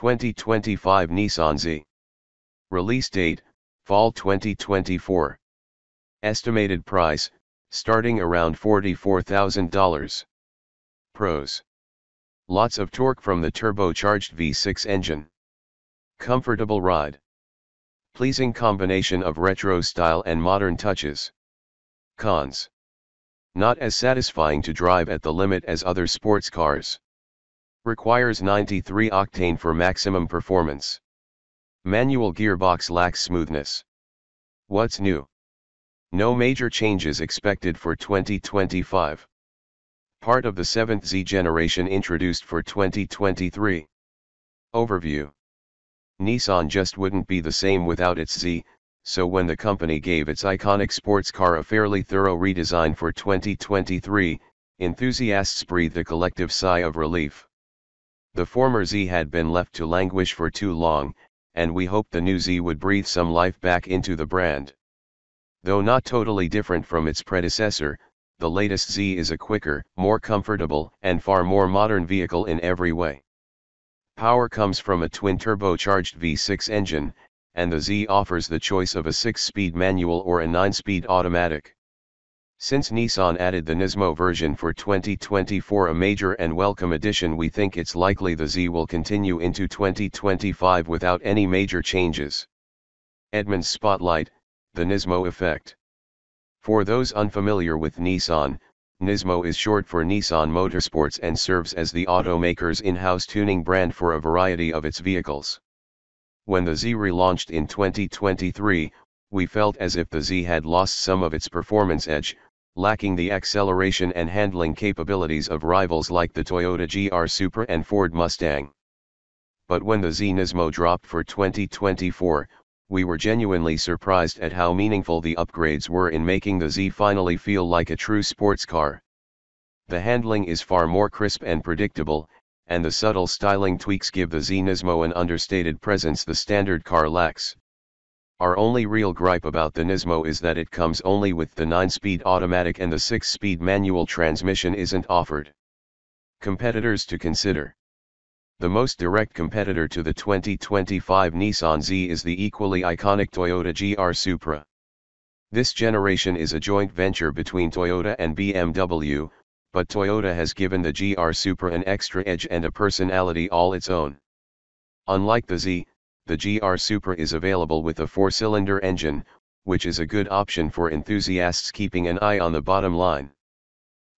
2025 Nissan Z. Release date, Fall 2024. Estimated price, starting around $44,000. Pros. Lots of torque from the turbocharged V6 engine. Comfortable ride. Pleasing combination of retro style and modern touches. Cons. Not as satisfying to drive at the limit as other sports cars. Requires 93 octane for maximum performance. Manual gearbox lacks smoothness. What's new? No major changes expected for 2025. Part of the 7th Z generation introduced for 2023. Overview. Nissan just wouldn't be the same without its Z, so when the company gave its iconic sports car a fairly thorough redesign for 2023, enthusiasts breathed a collective sigh of relief. The former Z had been left to languish for too long, and we hoped the new Z would breathe some life back into the brand. Though not totally different from its predecessor, the latest Z is a quicker, more comfortable, and far more modern vehicle in every way. Power comes from a twin-turbocharged V6 engine, and the Z offers the choice of a 6-speed manual or a 9-speed automatic. Since Nissan added the Nismo version for 2024, a major and welcome addition, we think it's likely the Z will continue into 2025 without any major changes. Edmunds Spotlight, the Nismo effect. For those unfamiliar with Nissan, Nismo is short for Nissan Motorsports and serves as the automaker's in-house tuning brand for a variety of its vehicles. When the Z relaunched in 2023, we felt as if the Z had lost some of its performance edge, lacking the acceleration and handling capabilities of rivals like the Toyota GR Supra and Ford Mustang. But when the Z Nismo dropped for 2024, we were genuinely surprised at how meaningful the upgrades were in making the Z finally feel like a true sports car. The handling is far more crisp and predictable, and the subtle styling tweaks give the Z Nismo an understated presence the standard car lacks. Our only real gripe about the Nismo is that it comes only with the 9-speed automatic and the 6-speed manual transmission isn't offered. Competitors to consider. The most direct competitor to the 2025 Nissan Z is the equally iconic Toyota GR Supra. This generation is a joint venture between Toyota and BMW, but Toyota has given the GR Supra an extra edge and a personality all its own. Unlike the Z, the GR Supra is available with a 4-cylinder engine, which is a good option for enthusiasts keeping an eye on the bottom line.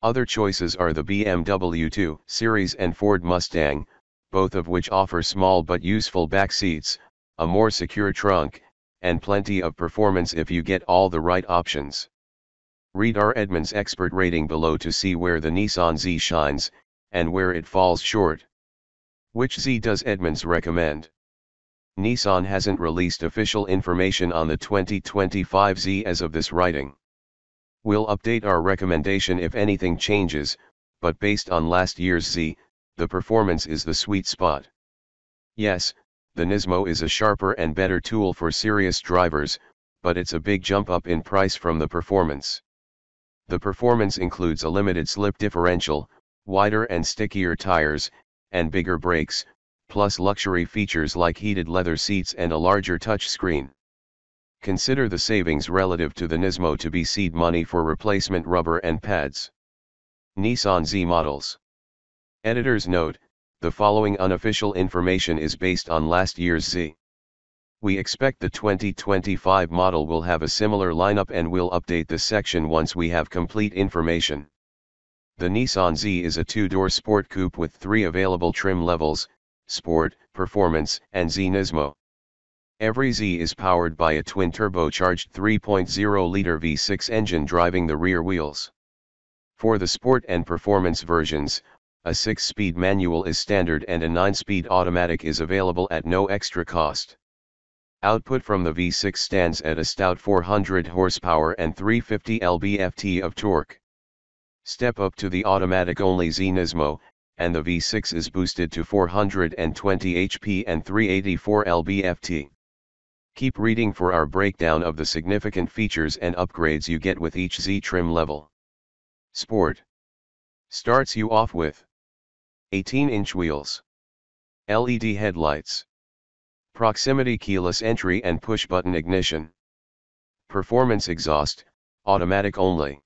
Other choices are the BMW 2 Series and Ford Mustang, both of which offer small but useful back seats, a more secure trunk, and plenty of performance if you get all the right options. Read our Edmunds expert rating below to see where the Nissan Z shines, and where it falls short. Which Z does Edmunds recommend? Nissan hasn't released official information on the 2025 Z as of this writing. We'll update our recommendation if anything changes, but based on last year's Z, the performance is the sweet spot. Yes, the Nismo is a sharper and better tool for serious drivers, but it's a big jump up in price from the performance. The performance includes a limited slip differential, wider and stickier tires, and bigger brakes, plus luxury features like heated leather seats and a larger touchscreen. Consider the savings relative to the Nismo to be seed money for replacement rubber and pads. Nissan Z models. Editor's note: the following unofficial information is based on last year's Z. We expect the 2025 model will have a similar lineup and will update this section once we have complete information. The Nissan Z is a 2-door sport coupe with 3 available trim levels: Sport, Performance, and Z Nismo. Every Z is powered by a twin-turbocharged 3.0-liter V6 engine driving the rear wheels. For the Sport and Performance versions, a 6-speed manual is standard and a 9-speed automatic is available at no extra cost. Output from the V6 stands at a stout 400 horsepower and 350 lb-ft of torque. Step up to the automatic-only Z Nismo, and the V6 is boosted to 420 HP and 384 lb-ft. Keep reading for our breakdown of the significant features and upgrades you get with each Z trim level. Sport starts you off with 18-inch wheels, LED headlights. Proximity keyless entry and push-button ignition. Performance exhaust, automatic only.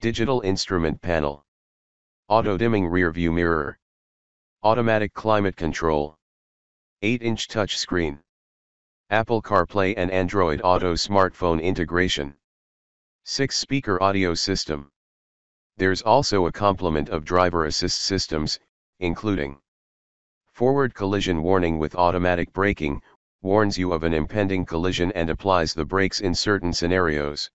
Digital instrument panel. Auto-dimming rear-view mirror. Automatic climate control. 8-inch touchscreen. Apple CarPlay and Android Auto smartphone integration. 6-speaker audio system. There's also a complement of driver assist systems, including forward collision warning with automatic braking, warns you of an impending collision and applies the brakes in certain scenarios.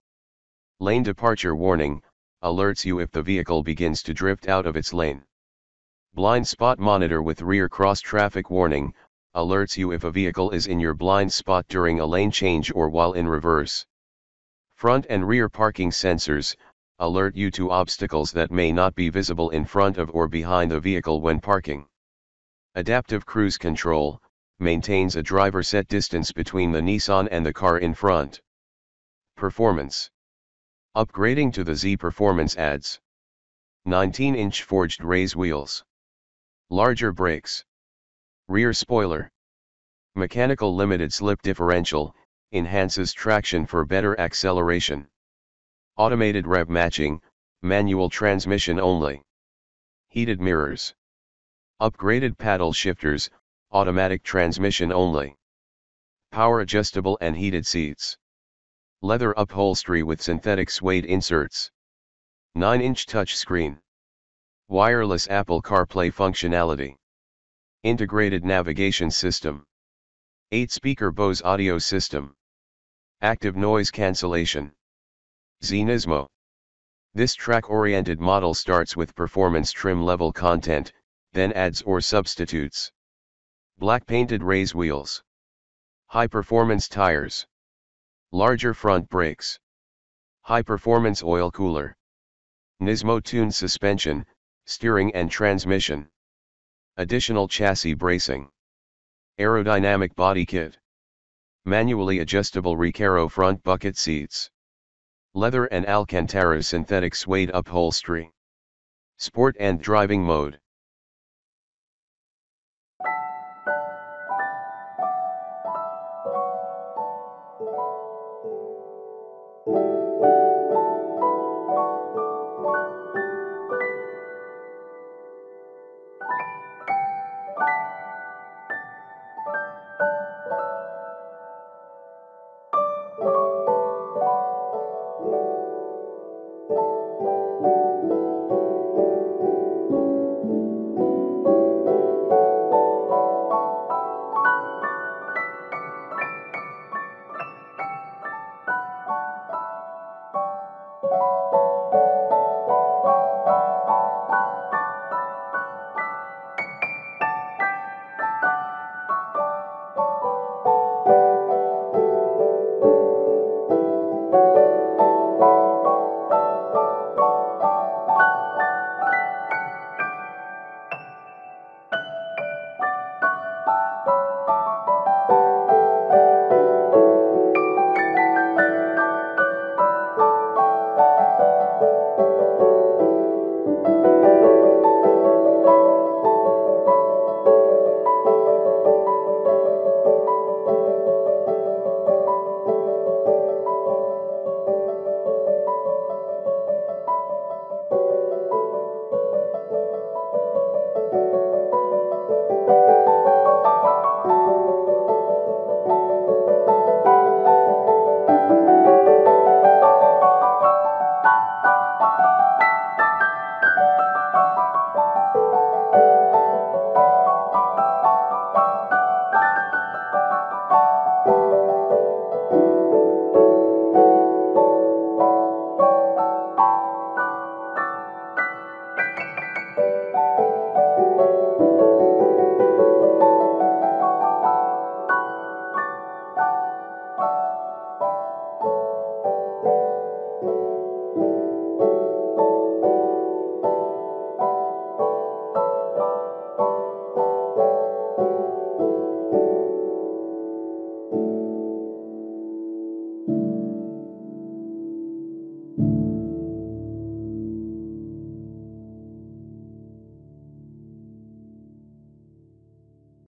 Lane departure warning, alerts you if the vehicle begins to drift out of its lane. Blind spot monitor with rear cross traffic warning, alerts you if a vehicle is in your blind spot during a lane change or while in reverse. Front and rear parking sensors, alert you to obstacles that may not be visible in front of or behind the vehicle when parking. Adaptive cruise control, maintains a driver set distance between the Nissan and the car in front. Performance. Upgrading to the Z Performance adds 19-inch forged race wheels. Larger brakes. Rear spoiler. Mechanical limited slip differential, enhances traction for better acceleration. Automated rev matching, manual transmission only. Heated mirrors. Upgraded paddle shifters, automatic transmission only. Power adjustable and heated seats. Leather upholstery with synthetic suede inserts. 9-inch touchscreen. Wireless Apple CarPlay functionality. Integrated navigation system. 8-speaker Bose audio system. Active noise cancellation. Z Nismo. This track-oriented model starts with performance trim level content, then adds or substitutes. Black painted race wheels. High performance tires. Larger front brakes. High performance oil cooler. Nismo tuned suspension, steering and transmission. Additional chassis bracing. Aerodynamic body kit. Manually adjustable Recaro front bucket seats. Leather and Alcantara synthetic suede upholstery. Sport and driving mode.